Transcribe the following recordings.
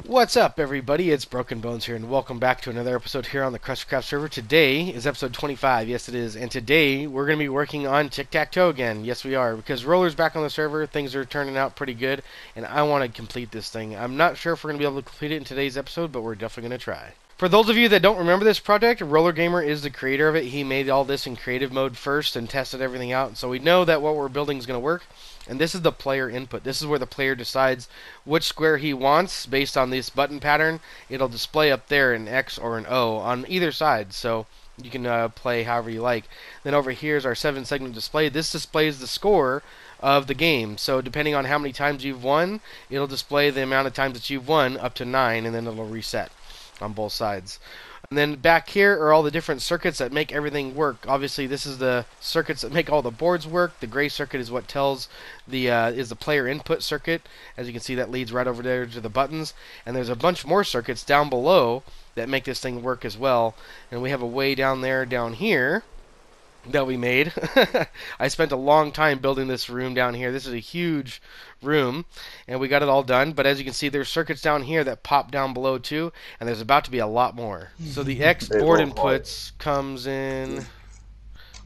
What's up, everybody? It's Broken Bones here, and welcome back to another episode here on the KRUSTYKRAFT server. Today is episode 25. Yes, it is. And today we're going to be working on Tic Tac Toe again. Yes, we are. Because Roller's back on the server, things are turning out pretty good, and I want to complete this thing. I'm not sure if we're going to be able to complete it in today's episode, but we're definitely going to try. For those of you that don't remember this project, Roller Gamer is the creator of it. He made all this in creative mode first and tested everything out, so we know that what we're building is going to work. And this is the player input. This is where the player decides which square he wants based on this button pattern. It'll display up there an X or an O on either side, so you can play however you like. Then over here is our 7-segment display. This displays the score of the game. So depending on how many times you've won, it'll display the amount of times that you've won up to 9, and then it'll reset on both sides. And then back here are all the different circuits that make everything work. Obviously, this is the circuits that make all the boards work. The gray circuit is what tells is the player input circuit. As you can see, that leads right over there to the buttons. And there's a bunch more circuits down below that make this thing work as well. And we have a way down there, down here, that we made. I spent a long time building this room down here. This is a huge room, and we got it all done. But as you can see, there's circuits down here that pop down below too, and there's about to be a lot more. So the X board inputs comes in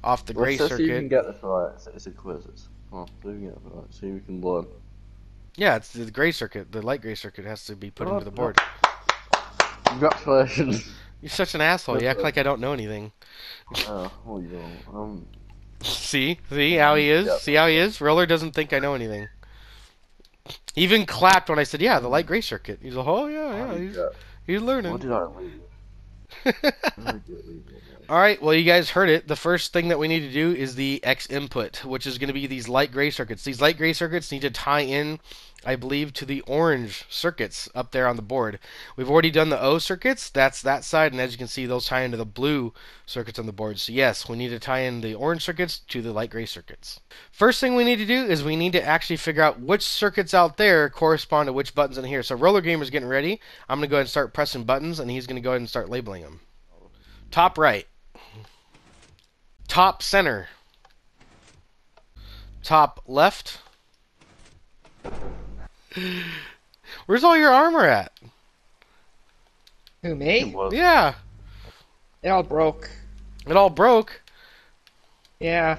off the gray circuit. So you can get this right. It's a quiz. So you can get it right. So you can learn. Yeah, it's the gray circuit. The light gray circuit has to be put into the board. Congratulations. You're such an asshole. You act like I don't know anything. Oh, well, you don't. See how he is? Yep. See how he is? Roller doesn't think I know anything. He even clapped when I said, yeah, the light gray circuit. He's like, oh, yeah, he's learning. What did I read? Alright, well, you guys heard it. The first thing that we need to do is the X input, which is going to be these light gray circuits. These light gray circuits need to tie in, I believe, to the orange circuits up there on the board. We've already done the O circuits. That's that side, and as you can see, those tie into the blue circuits on the board. So yes, we need to tie in the orange circuits to the light gray circuits. First thing we need to do is we need to actually figure out which circuits out there correspond to which buttons in here. So Roller Gamer's getting ready. I'm going to go ahead and start pressing buttons, and he's going to go ahead and start labeling them. Top right. Top center. Top left. Where's all your armor at? Who, me? Yeah. It all broke. It all broke. Yeah.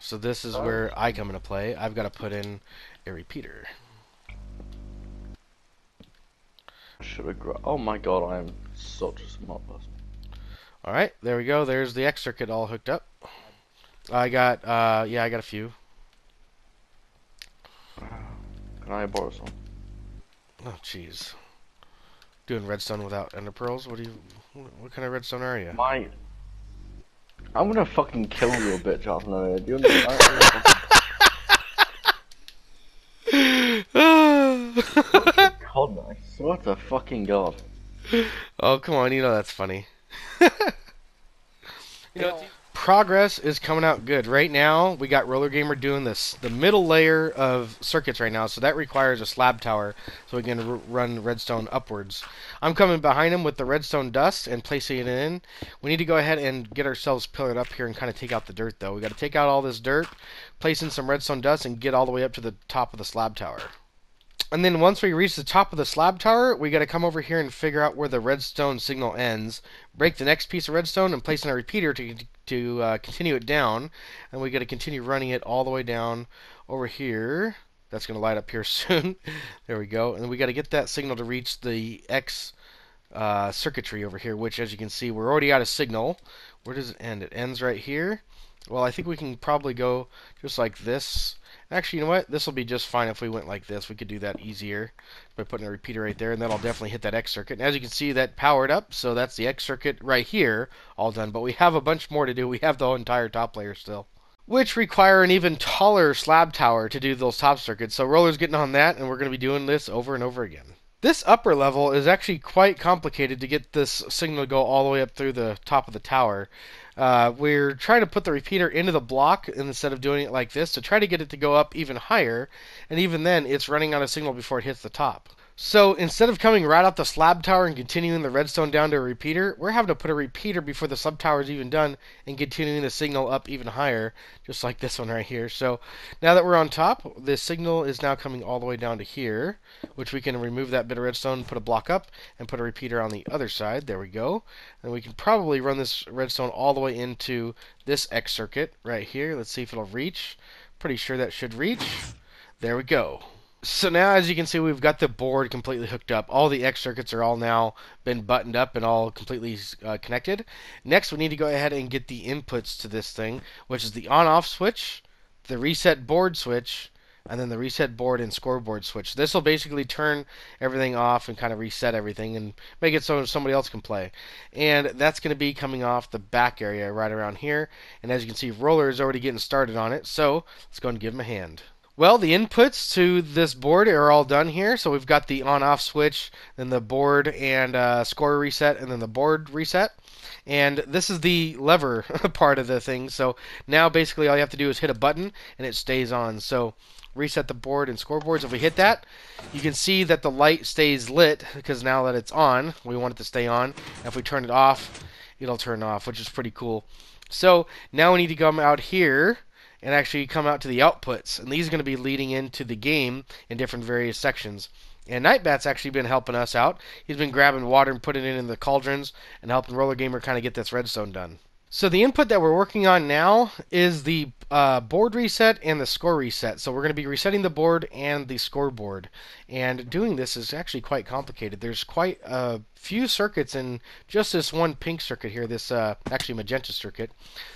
So this is where I come into play. I've got to put in a repeater. Oh my god, I am such a smart person. Alright, there we go. There's the X circuit all hooked up. I got a few. Can I borrow some? Oh, jeez. Doing redstone without ender pearls? What kind of redstone are you? I'm gonna fucking kill you, bitch, off now. Do you understand? God, I swear to fucking god. Oh, come on, you know that's funny. Progress is coming out good. Right now, we got Roller Gamer doing the middle layer of circuits right now, so that requires a slab tower, so we can run redstone upwards. I'm coming behind him with the redstone dust and placing it in. We need to go ahead and get ourselves pillared up here and kind of take out the dirt, though. We got to take out all this dirt, place in some redstone dust, and get all the way up to the top of the slab tower. And then once we reach the top of the slab tower, we got to come over here and figure out where the redstone signal ends, break the next piece of redstone, and place in a repeater to continue it down. And we got to continue running it all the way down over here. That's going to light up here soon. There we go. And we got to get that signal to reach the X circuitry over here, which, as you can see, we're already out of signal. Where does it end? It ends right here. Well, I think we can probably go just like this. Actually, you know what? This will be just fine if we went like this. We could do that easier by putting a repeater right there, and that'll definitely hit that X circuit. And as you can see, that powered up, so that's the X circuit right here, all done. But we have a bunch more to do. We have the whole entire top layer still, which require an even taller slab tower to do those top circuits. So Roller's getting on that, and we're going to be doing this over and over again. This upper level is actually quite complicated to get this signal to go all the way up through the top of the tower. We're trying to put the repeater into the block instead of doing it like this to try to get it to go up even higher, and even then it's running out of signal before it hits the top. So instead of coming right off the slab tower and continuing the redstone down to a repeater, we're having to put a repeater before the sub tower is even done and continuing the signal up even higher, just like this one right here. So now that we're on top, the signal is now coming all the way down to here, which we can remove that bit of redstone, put a block up, and put a repeater on the other side. There we go. And we can probably run this redstone all the way into this X circuit right here. Let's see if it'll reach. Pretty sure that should reach. There we go. So now, as you can see, we've got the board completely hooked up. All the X circuits are all now been buttoned up and all completely connected. Next, we need to go ahead and get the inputs to this thing, which is the on-off switch, the reset board switch, and then the reset board and scoreboard switch. This will basically turn everything off and kind of reset everything and make it so somebody else can play. And that's going to be coming off the back area right around here. And as you can see, Roller is already getting started on it. So let's go and give him a hand. Well, the inputs to this board are all done here. So we've got the on-off switch, then the board and score reset, and then the board reset. And this is the lever part of the thing. So now basically all you have to do is hit a button and it stays on. So reset the board and scoreboards. If we hit that, you can see that the light stays lit because now that it's on, we want it to stay on. And if we turn it off, it'll turn off, which is pretty cool. So now we need to come out here and actually come out to the outputs. And these are going to be leading into the game in different various sections. And Nightbat's actually been helping us out. He's been grabbing water and putting it in the cauldrons and helping Roller Gamer kind of get this redstone done. So the input that we're working on now is the board reset and the score reset. So we're going to be resetting the board and the scoreboard. And doing this is actually quite complicated. There's quite a few circuits in just this one pink circuit here, this actually magenta circuit.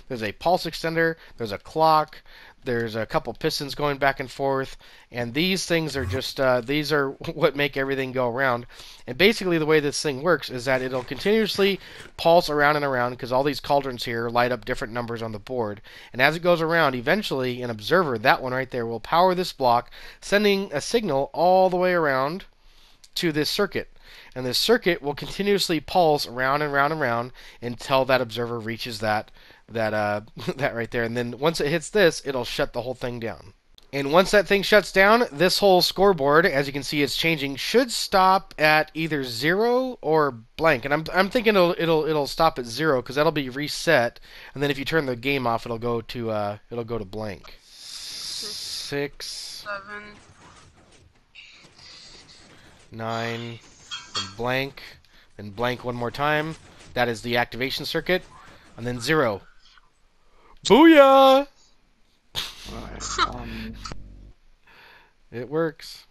There's a pulse extender, there's a clock, there's a couple pistons going back and forth, and these things are just, these are what make everything go around. And basically the way this thing works is that it'll continuously pulse around and around because all these cauldrons here light up different numbers on the board. And as it goes around, eventually an observer, that one right there, will power this block, sending a signal all the way around to this circuit. And this circuit will continuously pulse around and around and around until that observer reaches that that right there. And then once it hits this, it'll shut the whole thing down. And once that thing shuts down, this whole scoreboard, as you can see, it's changing, should stop at either 0 or blank. And I'm thinking it'll stop at 0 because that'll be reset. And then if you turn the game off, it'll go to blank. 6, 7, 9, then blank one more time. That is the activation circuit, and then 0. Booyah! Alright, It works.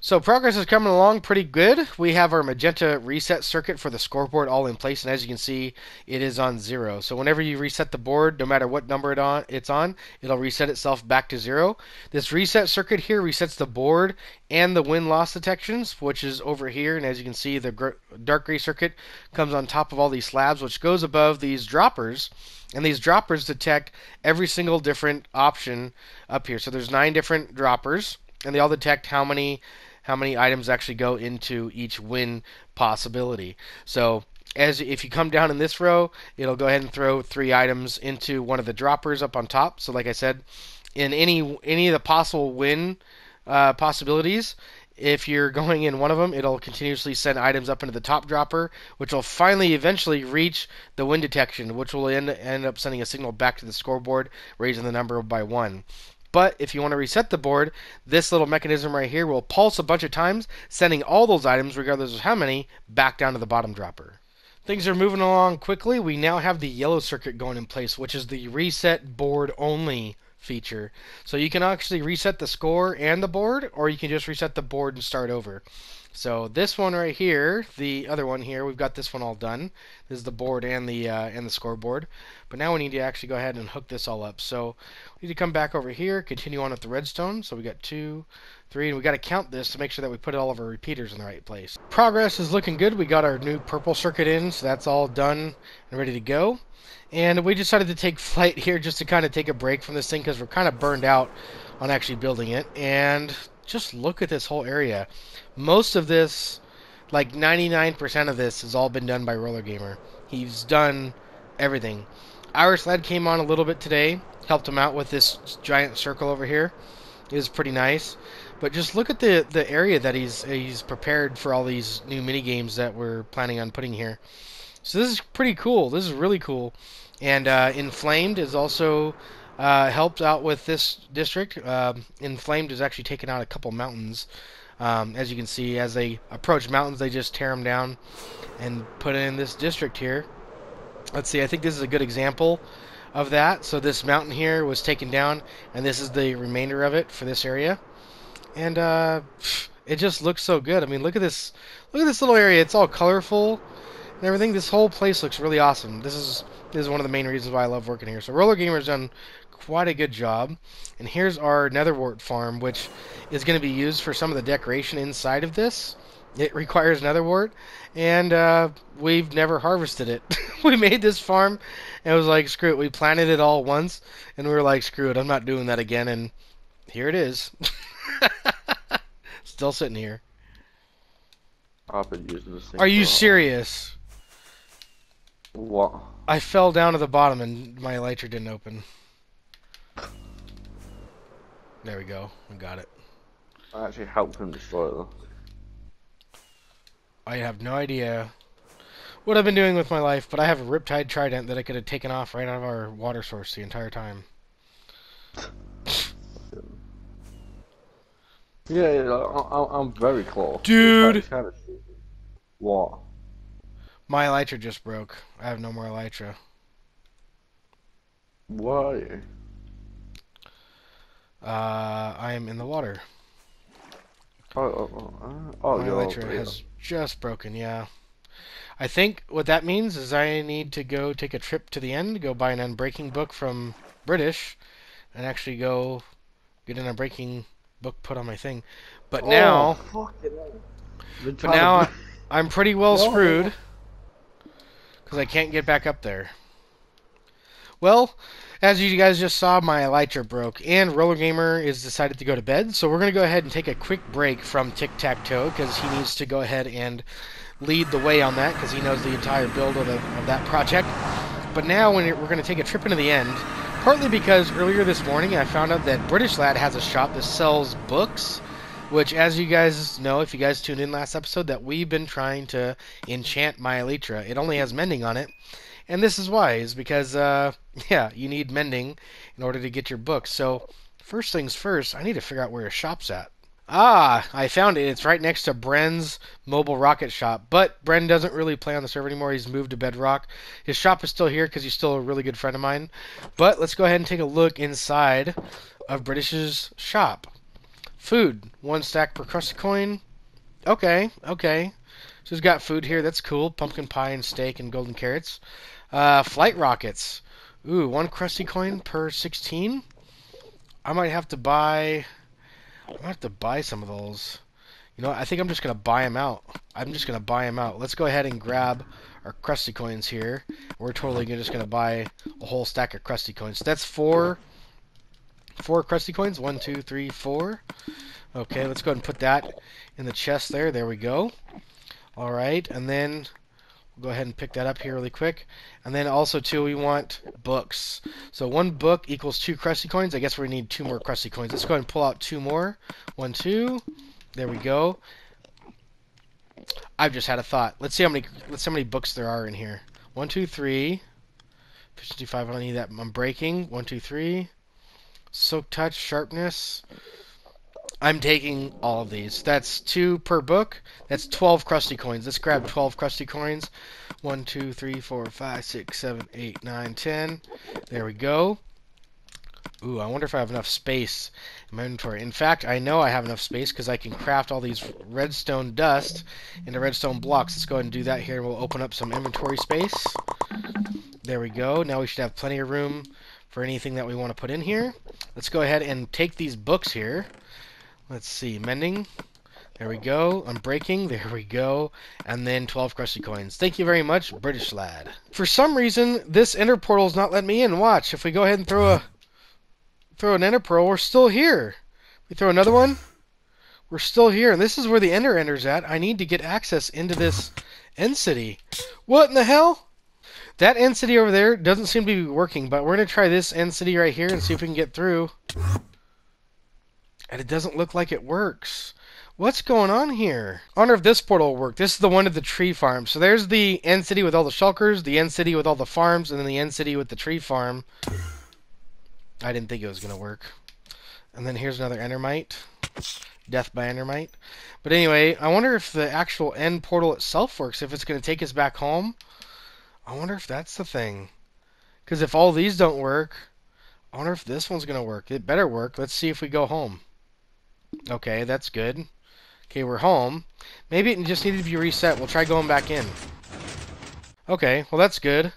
So progress is coming along pretty good. We have our magenta reset circuit for the scoreboard all in place, and as you can see, it is on 0. So whenever you reset the board, no matter what number it's on, it'll reset itself back to 0. This reset circuit here resets the board and the win-loss detections, which is over here, and as you can see, the dark gray circuit comes on top of all these slabs, which goes above these droppers. And these droppers detect every single different option up here. So there's 9 different droppers, and they all detect how many items actually go into each win possibility. So if you come down in this row, it'll go ahead and throw 3 items into one of the droppers up on top. So like I said, in any of the possible win possibilities, if you're going in one of them, it'll continuously send items up into the top dropper, which will finally eventually reach the win detection, which will end up sending a signal back to the scoreboard, raising the number by 1. But if you want to reset the board, this little mechanism right here will pulse a bunch of times, sending all those items, regardless of how many, back down to the bottom dropper. Things are moving along quickly. We now have the yellow circuit going in place, which is the reset board only feature. So you can actually reset the score and the board, or you can just reset the board and start over. So this one right here, the other one here, we've got this one all done. This is the board and the scoreboard. But now we need to actually go ahead and hook this all up. So we need to come back over here, continue on with the redstone. So we got 2, 3, and we got to count this to make sure that we put all of our repeaters in the right place. Progress is looking good. We got our new purple circuit in, so that's all done and ready to go. And we decided to take flight here just to kind of take a break from this thing because we're kind of burned out on actually building it. And just look at this whole area. Most of this, like 99% of this, has all been done by Roller Gamer. He's done everything. Irish Lad came on a little bit today, helped him out with this giant circle over here. is pretty nice. But just look at the area that he's prepared for all these new mini games that we're planning on putting here. So this is pretty cool. This is really cool. And Inflamed is also helped out with this district. Inflamed has actually taken out a couple mountains. As you can see, as they approach mountains, they just tear them down and put it in this district here. Let's see, I think this is a good example of that. So this mountain here was taken down, and this is the remainder of it for this area. And it just looks so good. I mean, look at this little area. It's all colorful and everything. This whole place looks really awesome. This is one of the main reasons why I love working here. So Roller Gamer's done quite a good job. And here's our Nether Wart Farm, which is going to be used for some of the decoration inside of this. It requires Nether Wart, and we've never harvested it. We made this farm, and it was like, screw it. We planted it all once, and we were like, screw it. I'm not doing that again, and here it is. Still sitting here. I've been using this thing. Are you serious? What? I fell down to the bottom and my elytra didn't open. There we go. I got it. I actually helped him destroy it though. I have no idea what I've been doing with my life, but I have a Riptide Trident that I could have taken off right out of our water source the entire time. Yeah, I'm very close. Dude! What? My elytra just broke. I have no more elytra. Where are you? I am in the water. Oh, My elytra has just broken, yeah. I think what that means is I need to go take a trip to the end, go buy an unbreaking book from British, and actually go get an unbreaking book put on my thing. But now, I'm pretty well screwed because I can't get back up there. Well, as you guys just saw, my elytra broke, and Roller Gamer is decided to go to bed, so we're going to go ahead and take a quick break from Tic Tac Toe because he needs to go ahead and lead the way on that because he knows the entire build of that project. But now we're going to take a trip into the end, partly because earlier this morning I found out that British Lad has a shop that sells books, which, as you guys know, if you guys tuned in last episode, that we've been trying to enchant my elytra. It only has mending on it. And this is why, is because, yeah, you need mending in order to get your books. So, first things first, I need to figure out where his shop's at. Ah, I found it. It's right next to Bren's mobile rocket shop. But Bren doesn't really play on the server anymore. He's moved to Bedrock. His shop is still here because he's still a really good friend of mine. But let's go ahead and take a look inside of British's shop. Food. 1 stack per crusty coin. Okay. So he's got food here. That's cool. Pumpkin pie and steak and golden carrots. Flight rockets. Ooh, 1 crusty coin per 16. I might have to buy some of those. You know, I think I'm just going to buy them out. Let's go ahead and grab our crusty coins here. We're totally just going to buy a whole stack of crusty coins. So that's four crusty coins. 1, 2, 3, 4. Okay, let's go ahead and put that in the chest there. There we go. Alright, and then we'll go ahead and pick that up here really quick. And then also, too, we want books. So 1 book equals 2 crusty coins. I guess we need 2 more crusty coins. Let's go ahead and pull out 2 more. 1, 2. There we go. I've just had a thought. Let's see how many books there are in here. 1, 2, 3. 55, I don't need that. I'm breaking. 1, 2, 3. Soak touch, sharpness. I'm taking all of these. That's 2 per book. That's 12 crusty coins. Let's grab 12 crusty coins. 1, 2, 3, 4, 5, 6, 7, 8, 9, 10. There we go. Ooh, I wonder if I have enough space in my inventory. In fact, I know I have enough space because I can craft all these redstone dust into redstone blocks. Let's go ahead and do that here. We'll open up some inventory space. There we go. Now we should have plenty of room for anything that we want to put in here. Let's go ahead and take these books here. Let's see, mending. There we go. Unbreaking. There we go. And then 12 crusty coins. Thank you very much, British Lad. For some reason, this ender portal is not letting me in. Watch. If we go ahead and throw an ender pearl, we're still here. We throw another one. We're still here. And this is where the ender's at. I need to get access into this end city. What in the hell? That end city over there doesn't seem to be working, but we're going to try this end city right here and see if we can get through. And it doesn't look like it works. What's going on here? I wonder if this portal will work. This is the one to the tree farm. So there's the end city with all the shulkers, the end city with all the farms, and then the end city with the tree farm. I didn't think it was going to work. And then here's another endermite. Death by endermite. But anyway, I wonder if the actual end portal itself works, if it's going to take us back home. I wonder if that's the thing. Because if all these don't work, I wonder if this one's going to work. It better work. Let's see if we go home. Okay, that's good. Okay, we're home. Maybe it just needed to be reset. We'll try going back in. Okay, well that's good.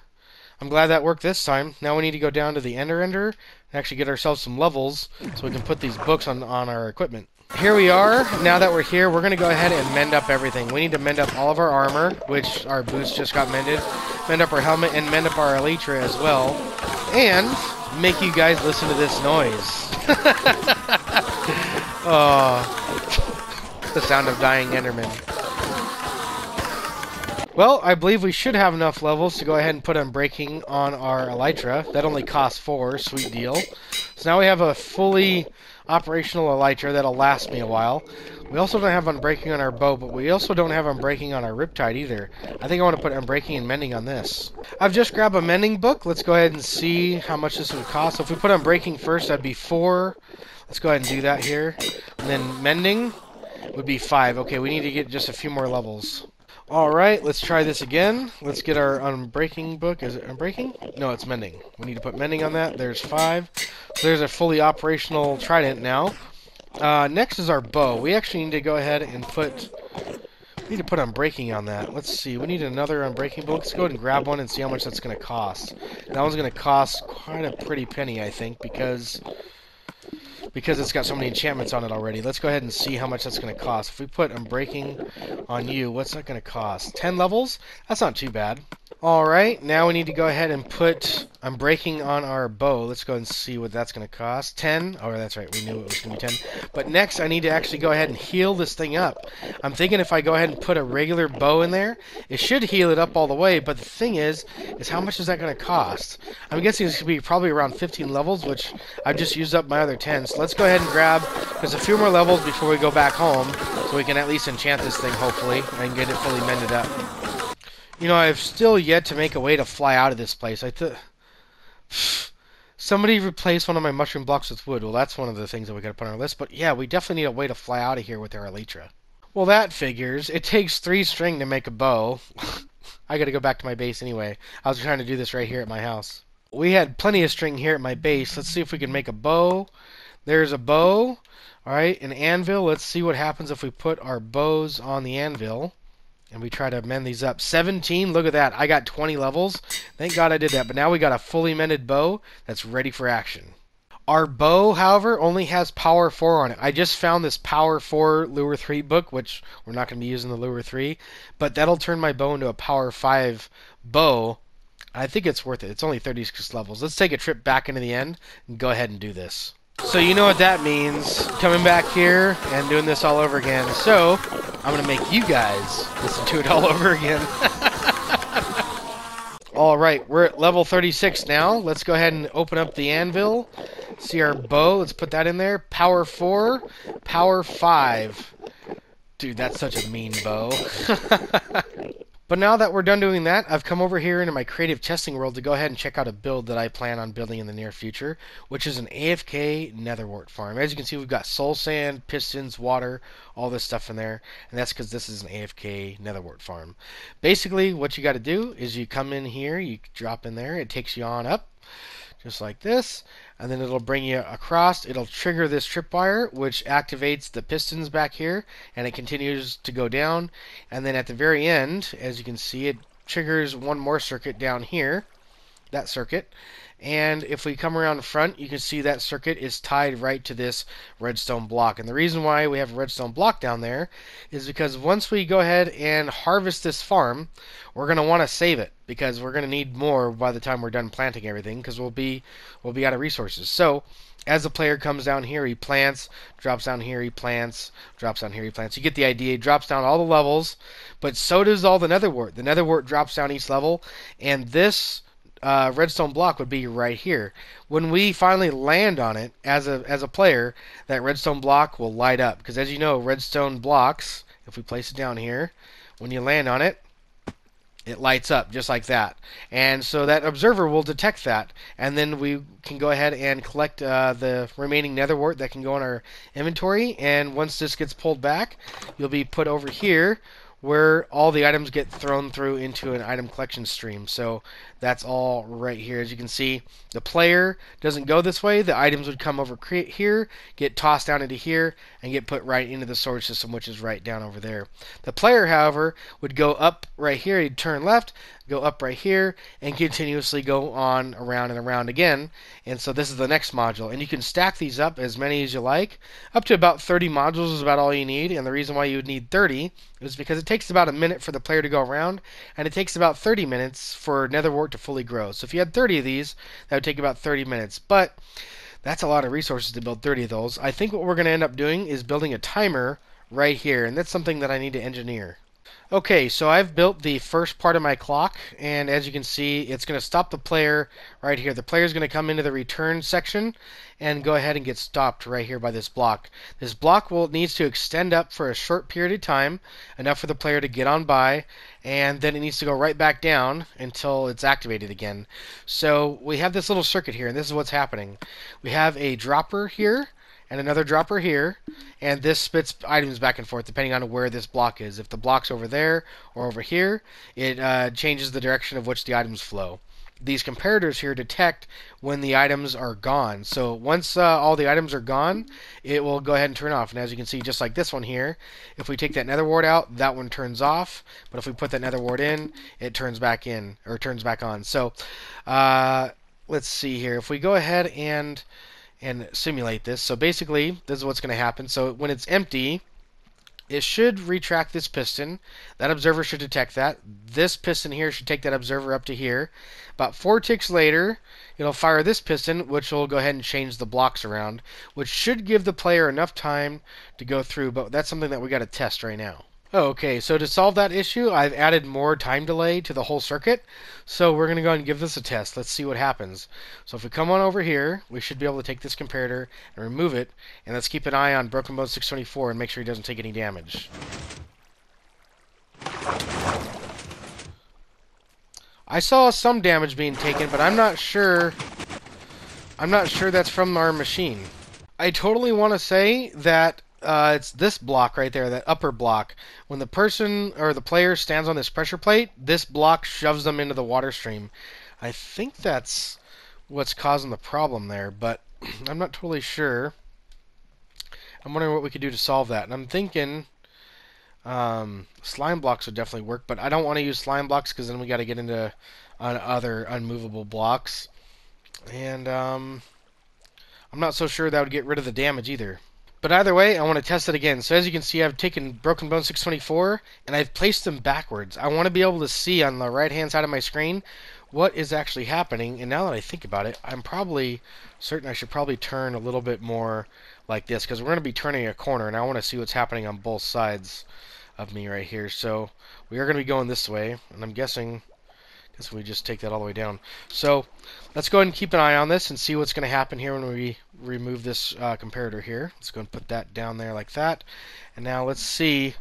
I'm glad that worked this time. Now we need to go down to the Ender and actually get ourselves some levels so we can put these books on our equipment. Here we are. Now that we're here, we're going to go ahead and mend up everything. We need to mend up all of our armor, which our boots just got mended. Mend up our helmet and mend up our elytra as well. And make you guys listen to this noise. Oh, the sound of dying Enderman. Well, I believe we should have enough levels to go ahead and put Unbreaking on our elytra. That only costs 4, sweet deal. So now we have a fully operational elytra that'll last me a while. We also don't have Unbreaking on our bow, but we also don't have Unbreaking on our Riptide either. I think I want to put Unbreaking and Mending on this. I've just grabbed a Mending book. Let's go ahead and see how much this would cost. So if we put Unbreaking first, that'd be 4. Let's go ahead and do that here. And then Mending would be 5. Okay, we need to get just a few more levels. Alright, let's try this again. Let's get our Unbreaking book. Is it Unbreaking? No, it's Mending. We need to put Mending on that. There's 5. So there's a fully operational trident now. Next is our bow. We actually need to go ahead and put Unbreaking on that. Let's see. We need another Unbreaking book. Let's go ahead and grab one and see how much that's going to cost. That one's going to cost quite a pretty penny, I think, because it's got so many enchantments on it already. Let's go ahead and see how much that's going to cost. If we put Unbreaking on you, what's that going to cost? 10 levels? That's not too bad. Alright, now we need to go ahead and put Unbreaking on our bow. Let's go ahead and see what that's going to cost. 10. Oh, that's right. We knew it was going to be 10. But next, I need to actually go ahead and heal this thing up. I'm thinking if I go ahead and put a regular bow in there, it should heal it up all the way. But the thing is how much is that going to cost? I'm guessing it's going to be probably around 15 levels, which I've just used up my other 10. So let's go ahead and grab just a few more levels before we go back home, so we can at least enchant this thing, hopefully, and get it fully mended up. You know, I've still yet to make a way to fly out of this place. Somebody replaced one of my mushroom blocks with wood. Well, that's one of the things that we got to put on our list. But yeah, we definitely need a way to fly out of here with our elytra. Well, that figures. It takes 3 string to make a bow. I got to go back to my base anyway. I was trying to do this right here at my house. We had plenty of string here at my base. Let's see if we can make a bow. There's a bow. Alright, an anvil. Let's see what happens if we put our bows on the anvil. And we try to mend these up. 17, look at that. I got 20 levels. Thank God I did that. But now we got a fully mended bow that's ready for action. Our bow, however, only has power 4 on it. I just found this power 4 lure 3 book, which we're not going to be using the lure 3. But that'll turn my bow into a power 5 bow. I think it's worth it. It's only 36 levels. Let's take a trip back into the end and go ahead and do this. So you know what that means. Coming back here and doing this all over again. So I'm going to make you guys listen to it all over again. Alright, we're at level 36 now. Let's go ahead and open up the anvil. See our bow. Let's put that in there. Power 4, power 5. Dude, that's such a mean bow. But now that we're done doing that, I've come over here into my creative testing world to go ahead and check out a build that I plan on building in the near future, which is an AFK Nether Wart Farm. As you can see, we've got soul sand, pistons, water, all this stuff in there, and that's because this is an AFK Nether Wart Farm. Basically, what you got to do is you come in here, you drop in there, it takes you on up, just like this, and then it'll bring you across. It'll trigger this tripwire, which activates the pistons back here, and it continues to go down. And then at the very end, as you can see, it triggers one more circuit down here, that circuit. And if we come around the front, you can see that circuit is tied right to this redstone block. And the reason why we have a redstone block down there is because once we go ahead and harvest this farm, we're going to want to save it, because we're going to need more by the time we're done planting everything, because we'll be out of resources. So as the player comes down here, he plants, drops down here, he plants, drops down here, he plants. You get the idea. He drops down all the levels, but so does all the nether wart. The nether wart drops down each level, and this redstone block would be right here. When we finally land on it as a player, that redstone block will light up. Because as you know, redstone blocks, if we place it down here, when you land on it, it lights up just like that. And so that observer will detect that. And then we can go ahead and collect the remaining nether wart that can go in our inventory. And once this gets pulled back, you'll be put over here where all the items get thrown through into an item collection stream. So that's all right here. As you can see, the player doesn't go this way. The items would come over here, get tossed down into here, and get put right into the storage system, which is right down over there. The player, however, would go up right here. He'd turn left, go up right here, and continuously go on around and around again. And so this is the next module. And you can stack these up as many as you like. Up to about 30 modules is about all you need. And the reason why you would need 30 is because it takes about a minute for the player to go around, and it takes about 30 minutes for nether wart to fully grow. So if you had 30 of these, that would take about 30 minutes. But that's a lot of resources to build 30 of those. I think what we're going to end up doing is building a timer right here, and that's something that I need to engineer. Okay, so I've built the first part of my clock, and as you can see, it's going to stop the player right here. The player is going to come into the return section and go ahead and get stopped right here by this block. This block needs to extend up for a short period of time, enough for the player to get on by, and then it needs to go right back down until it's activated again. So we have this little circuit here, and this is what's happening. We have a dropper here, and another dropper here, and this spits items back and forth depending on where this block is. If the block's over there or over here, it changes the direction of which the items flow. These comparators here detect when the items are gone. So once all the items are gone, it will go ahead and turn off. And as you can see, just like this one here, if we take that nether wart out, that one turns off. But if we put that nether wart in, it turns back in, or turns back on. So let's see here. If we go ahead and simulate this. So basically, this is what's going to happen. So when it's empty, it should retract this piston. That observer should detect that. This piston here should take that observer up to here. About 4 ticks later, it'll fire this piston, which will go ahead and change the blocks around, which should give the player enough time to go through, but that's something that we got to test right now. Okay, so to solve that issue, I've added more time delay to the whole circuit. So we're going to go ahead and give this a test. Let's see what happens. So if we come on over here, we should be able to take this comparator and remove it. And let's keep an eye on Broken Bone 624 and make sure he doesn't take any damage. I saw some damage being taken, but I'm not sure that's from our machine. I totally want to say that it's this block right there, that upper block. When the person or the player stands on this pressure plate, this block shoves them into the water stream. I think that's what's causing the problem there, but I'm not totally sure. I'm wondering what we could do to solve that. And I'm thinking slime blocks would definitely work, but I don't want to use slime blocks because then we got to get into other unmovable blocks. And I'm not so sure that would get rid of the damage either. But either way, I want to test it again. So as you can see, I've taken Broken Bone 624 and I've placed them backwards. I want to be able to see on the right hand side of my screen what is actually happening. And now that I think about it, I'm probably certain I should probably turn a little bit more like this, because we're going to be turning a corner and I want to see what's happening on both sides of me right here. So we are going to be going this way, and I'm guessing we just take that all the way down. So let's go ahead and keep an eye on this and see what's going to happen here when we remove this comparator here. Let's go and put that down there like that. And now let's see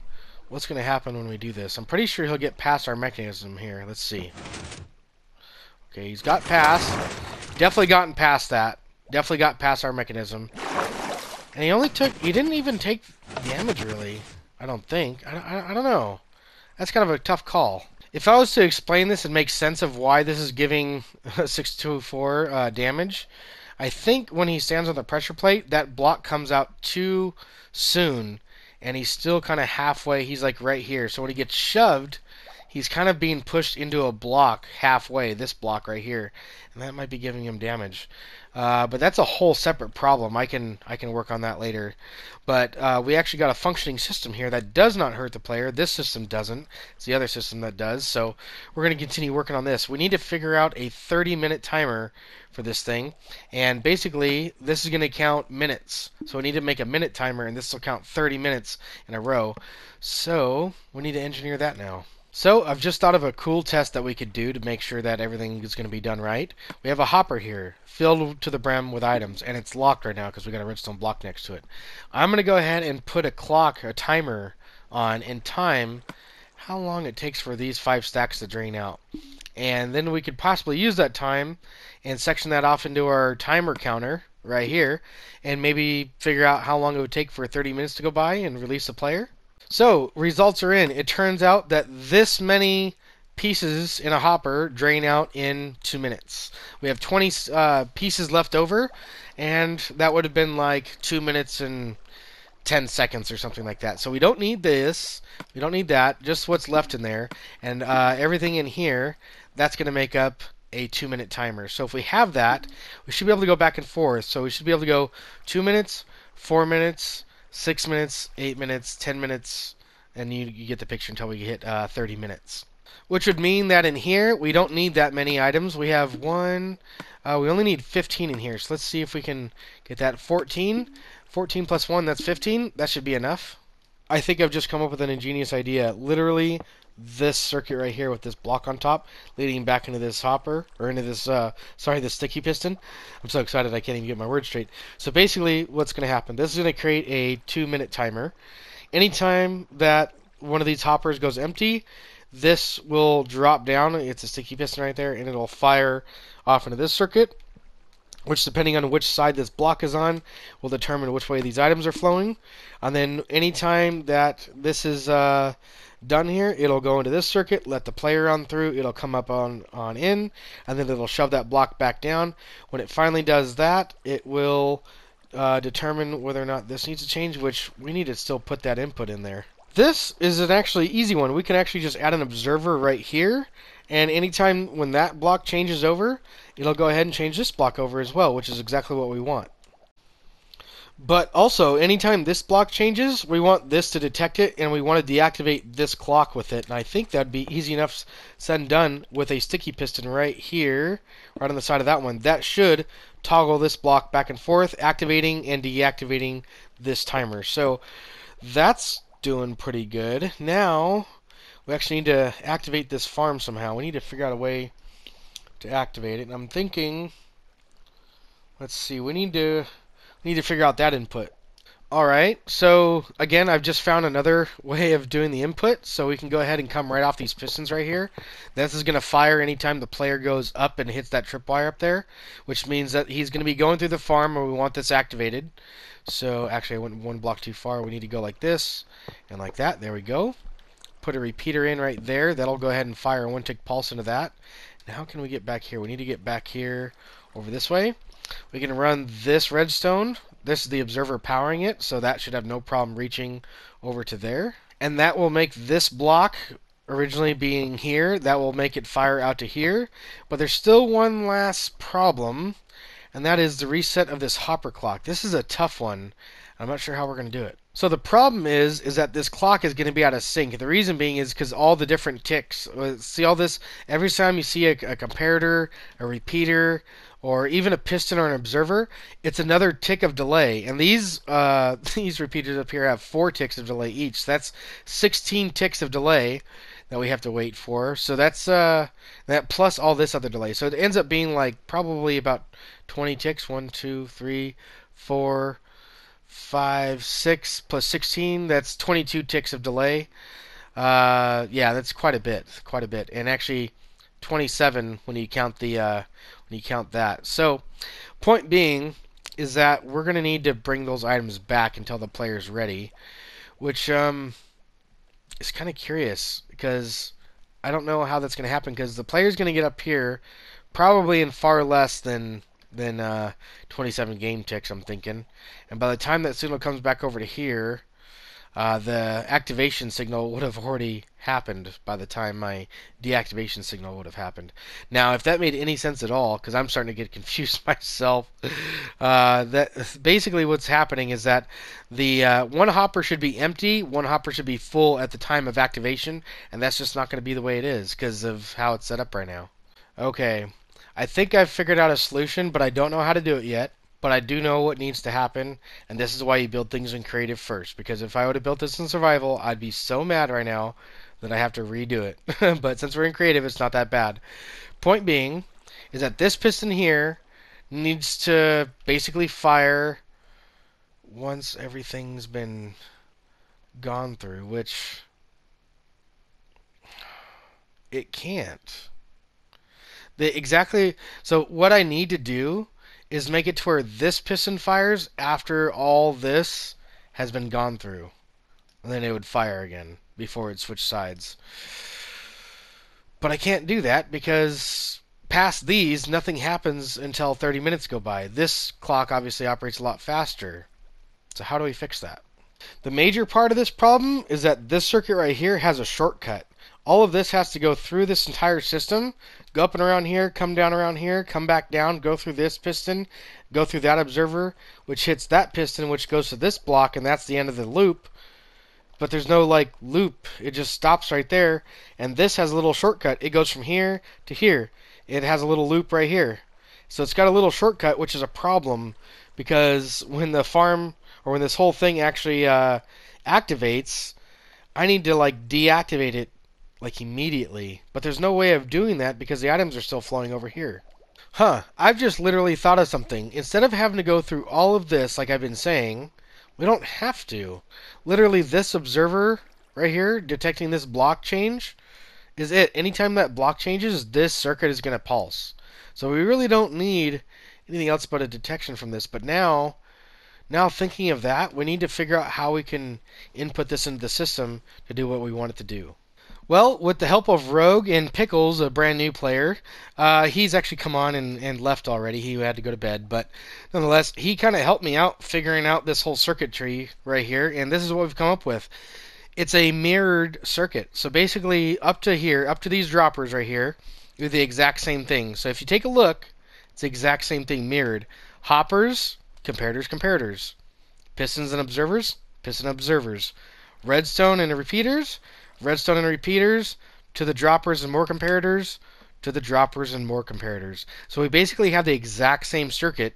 what's going to happen when we do this. I'm pretty sure he'll get past our mechanism here. Let's see. Okay, he's got past. Definitely gotten past that. Definitely got past our mechanism. And he didn't even take damage really, I don't think. I don't know. That's kind of a tough call. If I was to explain this and make sense of why this is giving 624 damage, I think when he stands on the pressure plate, that block comes out too soon, and he's still kind of halfway. He's like right here. So when he gets shoved, he's kind of being pushed into a block halfway, this block right here, and that might be giving him damage. But that's a whole separate problem. I can work on that later. But we actually got a functioning system here that does not hurt the player. This system doesn't. It's the other system that does. So we're going to continue working on this. We need to figure out a 30-minute timer for this thing. And basically, this is going to count minutes. So we need to make a minute timer, and this will count 30 minutes in a row. So we need to engineer that now. So I've just thought of a cool test that we could do to make sure that everything is going to be done right. We have a hopper here filled to the brim with items, and it's locked right now because we got a redstone block next to it. I'm going to go ahead and put a timer on and time how long it takes for these 5 stacks to drain out. And then we could possibly use that time and section that off into our timer counter right here and maybe figure out how long it would take for 30 minutes to go by and release the player. So, results are in. It turns out that this many pieces in a hopper drain out in 2 minutes. We have 20 pieces left over, and that would have been like 2 minutes and 10 seconds or something like that. So we don't need this. We don't need that. Just what's left in there. And everything in here, that's going to make up a 2-minute timer. So if we have that, we should be able to go back and forth. So we should be able to go 2 minutes, 4 minutes, 6 minutes, 8 minutes, 10 minutes, and you get the picture until we hit 30 minutes. Which would mean that in here, we don't need that many items. We have we only need 15 in here. So let's see if we can get that 14. 14 plus 1, that's 15. That should be enough. I think I've just come up with an ingenious idea. Literally, this circuit right here with this block on top leading back into this hopper, or into this, this sticky piston. I'm so excited I can't even get my words straight. So basically, what's going to happen, this is going to create a 2-minute timer. Anytime that one of these hoppers goes empty, this will drop down. It's a sticky piston right there, and it'll fire off into this circuit, which, depending on which side this block is on, will determine which way these items are flowing. And then anytime that this is done here, it'll go into this circuit, let the player run through, it'll come up on in, and then it'll shove that block back down. When it finally does that, it will determine whether or not this needs to change, which we need to still put that input in there. This is an actually easy one. We can actually just add an observer right here, and anytime when that block changes over, it'll go ahead and change this block over as well, which is exactly what we want. But also, anytime this block changes, we want this to detect it, and we want to deactivate this clock with it. And I think that'd be easy enough said and done with a sticky piston right here, right on the side of that one. That should toggle this block back and forth, activating and deactivating this timer. So that's doing pretty good. Now, we actually need to activate this farm somehow. We need to figure out a way to activate it. And I'm thinking, let's see, we need to figure out that input. Alright, so again, I've just found another way of doing the input, so we can go ahead and come right off these pistons right here. This is going to fire anytime the player goes up and hits that tripwire up there, which means that he's going to be going through the farm where we want this activated. So actually I went one block too far. We need to go like this and like that. There we go. Put a repeater in right there. That'll go ahead and fire a 1-tick pulse into that. And how can we get back here? We need to get back here over this way. We can run this redstone. This is the observer powering it, so that should have no problem reaching over to there. And that will make this block, originally being here, that will make it fire out to here. But there's still one last problem, and that is the reset of this hopper clock. This is a tough one. I'm not sure how we're going to do it. So the problem is that this clock is going to be out of sync. The reason being is because all the different ticks. See all this? Every time you see a comparator, a repeater, or even a piston or an observer, it's another tick of delay. And these repeaters up here have 4 ticks of delay each. So that's 16 ticks of delay that we have to wait for. So that's that plus all this other delay. So it ends up being like probably about 20 ticks. 1, 2, 3, 4, 5, 6 plus 16. That's 22 ticks of delay. Yeah, that's quite a bit. And actually 27 when you count that. So, point being is that we're going to need to bring those items back until the player's ready, which is kind of curious because I don't know how that's going to happen because the player's going to get up here probably in far less than 27 game ticks, I'm thinking. And by the time that signal comes back over to here, the activation signal would have already happened by the time my deactivation signal would have happened. Now, if that made any sense at all, because I'm starting to get confused myself, that basically what's happening is that the one hopper should be empty, one hopper should be full at the time of activation, and that's just not going to be the way it is because of how it's set up right now. Okay, I think I've figured out a solution, but I don't know how to do it yet. But I do know what needs to happen, and this is why you build things in creative first. Because if I would have built this in survival, I'd be so mad right now that I have to redo it. But since we're in creative, it's not that bad. Point being is that this piston here needs to basically fire once everything's been gone through, which it can't. So what I need to do is make it to where this piston fires after all this has been gone through. And then it would fire again before it switched sides. But I can't do that because past these, nothing happens until 30 minutes go by. This clock obviously operates a lot faster. So how do we fix that? The major part of this problem is that this circuit right here has a shortcut. All of this has to go through this entire system, go up and around here, come down around here, come back down, go through this piston, go through that observer, which hits that piston, which goes to this block, and that's the end of the loop. But there's no like loop. It just stops right there. And this has a little shortcut. It goes from here to here. It has a little loop right here. So it's got a little shortcut, which is a problem because when the farm or when this whole thing actually activates, I need to like deactivate it like immediately. But there's no way of doing that because the items are still flowing over here. I've just literally thought of something. Instead of having to go through all of this like I've been saying, we don't have to. Literally, this observer right here, detecting this block change, is it. Anytime that block changes, this circuit is going to pulse. So we really don't need anything else but a detection from this. But now thinking of that, we need to figure out how we can input this into the system to do what we want it to do. Well, with the help of Rogue and Pickles, a brand new player, he's actually come on and left already. He had to go to bed, but nonetheless, he kind of helped me out figuring out this whole circuitry right here, and this is what we've come up with. It's a mirrored circuit. So basically, up to here, up to these droppers right here, do the exact same thing. So if you take a look, it's the exact same thing mirrored. Hoppers, comparators. Pistons and observers, piston observers. Redstone and repeaters, redstone and repeaters, to the droppers and more comparators, to the droppers and more comparators. So we basically have the exact same circuit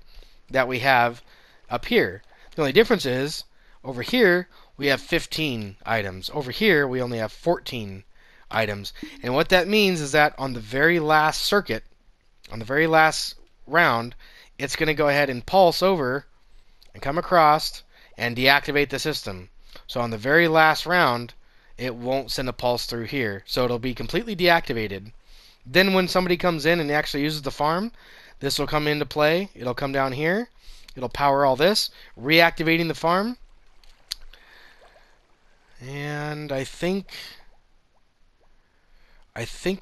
that we have up here. The only difference is, over here, we have 15 items. Over here, we only have 14 items. And what that means is that on the very last circuit, on the very last round, it's going to go ahead and pulse over and come across and deactivate the system. So on the very last round, it won't send a pulse through here. So it'll be completely deactivated. Then when somebody comes in and actually uses the farm, this will come into play. It'll come down here. It'll power all this, reactivating the farm. And I think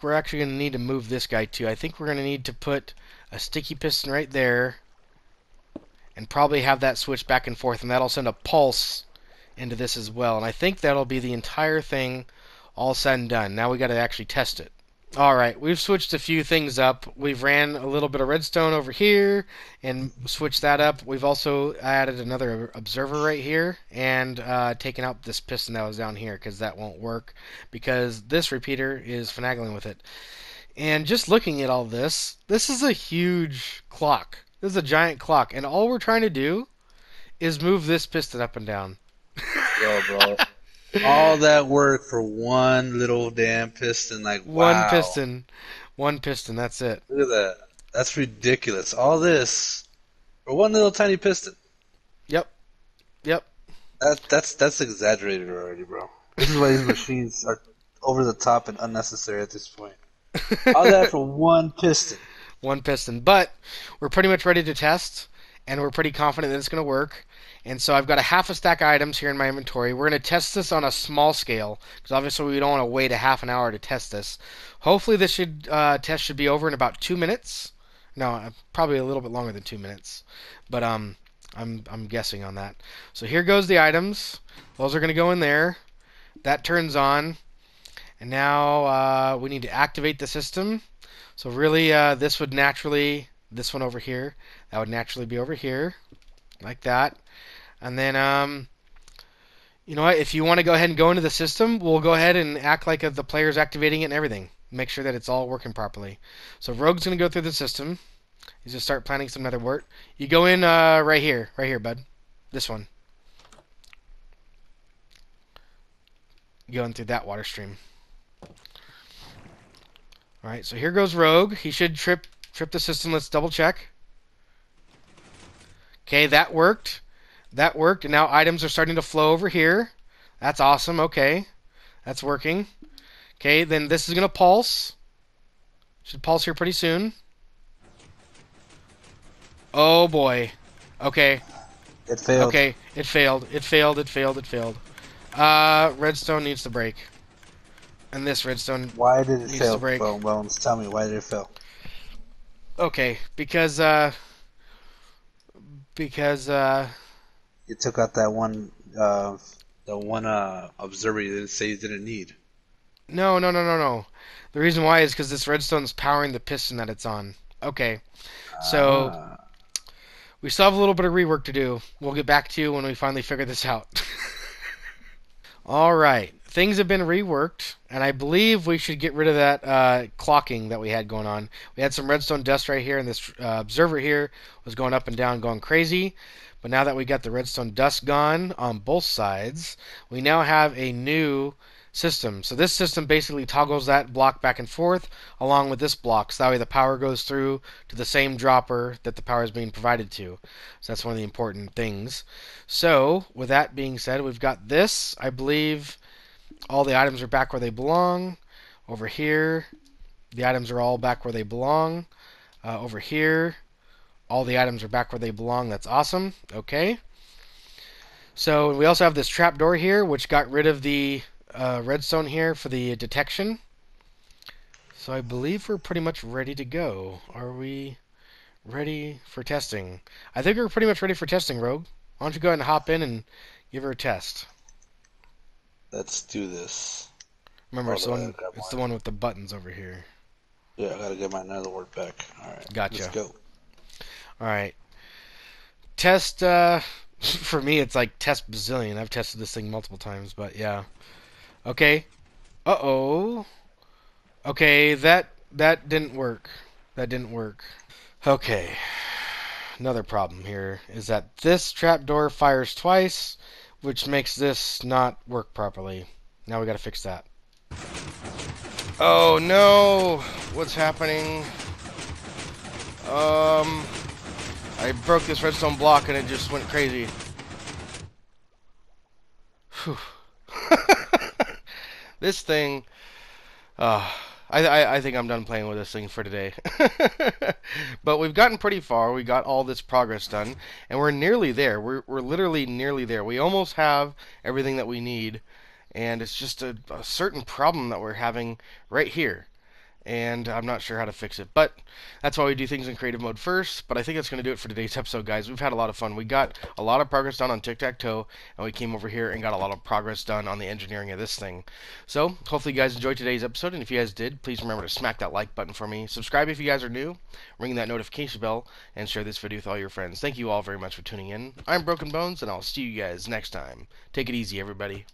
we're actually going to need to move this guy too. I think we're going to need to put a sticky piston right there and probably have that switch back and forth, and that'll send a pulse into this as well. And I think that'll be the entire thing all said and done. Now we got to actually test it. Alright, we've switched a few things up. We've ran a little bit of redstone over here and switched that up. We've also added another observer right here and taken out this piston that was down here because that won't work because this repeater is finagling with it. And just looking at all this, this is a huge clock. This is a giant clock, and all we're trying to do is move this piston up and down. Yo, bro. All that work for one little damn piston, like, wow. One piston, that's it. Look at that. That's ridiculous. All this for one little tiny piston. Yep. That's exaggerated already, bro. This is why these machines are over the top and unnecessary at this point. All that for one piston. One piston. But we're pretty much ready to test, and we're pretty confident that it's going to work. And so I've got a half a stack of items here in my inventory. We're going to test this on a small scale, because obviously we don't want to wait a half an hour to test this. Hopefully this test should be over in about 2 minutes. No, probably a little bit longer than 2 minutes. But I'm guessing on that. So here goes the items. Those are going to go in there. That turns on. And now we need to activate the system. So really this would naturally, this one over here, that would naturally be over here, like that. And then, you know what, if you want to go ahead and go into the system, we'll go ahead and act like the player's activating it and everything. Make sure that it's all working properly. So Rogue's going to go through the system. He's going to start planting some nether wart. You go in right here, bud. This one. Going through that water stream. Alright, so here goes Rogue. He should trip the system. Let's double check. Okay, that worked. That worked, and now items are starting to flow over here. That's awesome. Okay, that's working. Okay, then this is going to pulse. Should pulse here pretty soon. Oh boy. Okay. It failed. Okay, it failed. It failed. It failed. It failed. Redstone needs to break. And this redstone Why did it needs fail? to break. Bones, tell me, why did it fail? Okay, because You took out that one observer you didn't say you didn't need. no. The reason why is because this redstone's powering the piston that it's on. Okay, so we still have a little bit of rework to do. We'll get back to you when we finally figure this out. Alright, things have been reworked, and I believe we should get rid of that clocking that we had going on. We had some redstone dust right here, and this observer here was going up and down, going crazy. But now that we got the redstone dust gone on both sides, we now have a new system. So this system basically toggles that block back and forth along with this block, so that way the power goes through to the same dropper that the power is being provided to. So that's one of the important things. So with that being said, we've got this. I believe all the items are back where they belong. Over here, the items are all back where they belong. Over here, all the items are back where they belong. That's awesome. Okay. So we also have this trapdoor here, which got rid of the redstone here for the detection. So I believe we're pretty much ready to go. Are we ready for testing? I think we're pretty much ready for testing, Rogue. Why don't you go ahead and hop in and give her a test? Let's do this. Remember, it's the one with the buttons over here. Yeah, I gotta get my nether wart back. Alright, Gotcha. let's go. Alright. Test, for me it's like test bazillion. I've tested this thing multiple times, but yeah. Okay. Uh-oh. Okay, that didn't work. That didn't work. Okay. Another problem here is that this trapdoor fires twice, which makes this not work properly. Now we gotta fix that. Oh no! What's happening? I broke this redstone block and it just went crazy. Whew. This thing, I think I'm done playing with this thing for today. But we've gotten pretty far. We got all this progress done, and we're nearly there. We're literally nearly there. We almost have everything that we need, and it's just a certain problem that we're having right here. And I'm not sure how to fix it, but that's why we do things in creative mode first. But I think that's going to do it for today's episode, guys. We've had a lot of fun. We got a lot of progress done on Tic Tac Toe, and we came over here and got a lot of progress done on the engineering of this thing. So hopefully you guys enjoyed today's episode, and if you guys did, please remember to smack that like button for me. Subscribe if you guys are new, ring that notification bell, and share this video with all your friends. Thank you all very much for tuning in. I'm Broken Bones, and I'll see you guys next time. Take it easy, everybody.